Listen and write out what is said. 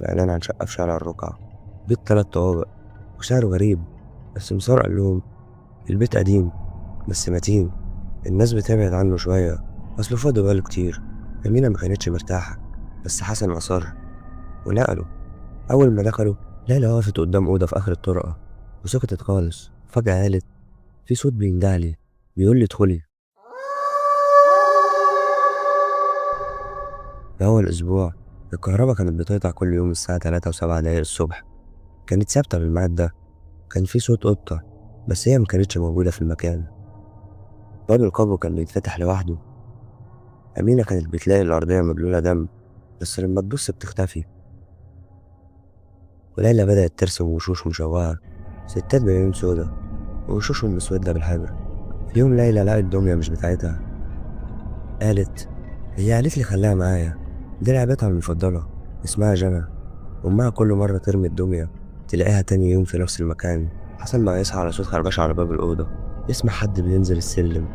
في إعلان عن شقة في شارع الرقعة، بيت 3 طوابق وسعره غريب. بس مسار قال لهم البيت قديم بس متين، الناس بتبعد عنه شوية أصله فاضي بقاله كتير. أمينة ما كانتش مرتاحة بس حسن أصر ونقلوا. أول ما دخلوا ليلى وقفت قدام أوضة في آخر الطرقة وسكتت خالص. فجأة قالت في صوت بيندهلي بيقول لي ادخلي. في أول أسبوع الكهرباء كانت بتقطع كل يوم الساعة 3 و7 دقايق الصبح، كانت ثابتة بالميعاد ده. كان في صوت قطة بس هي مكانتش موجودة في المكان. باب القبو كان بيتفتح لوحده. أمينة كانت بتلاقي الأرضية مبلولة دم بس لما تبص بتختفي. وليلى بدأت ترسم وشوش مشوهة، ستات بعيون سودا ووشوشهم مسودة بالحبر. في يوم ليلى لقت دمية مش بتاعتها، قالت هي قالت لي خليها معايا، دي لعبتها المفضلة اسمها جنى. أمها كل مرة ترمي الدمية تلاقيها تاني يوم في نفس المكان. حسن بقى يصحى على صوت خربشة على باب الأوضة، يسمع حد بينزل السلم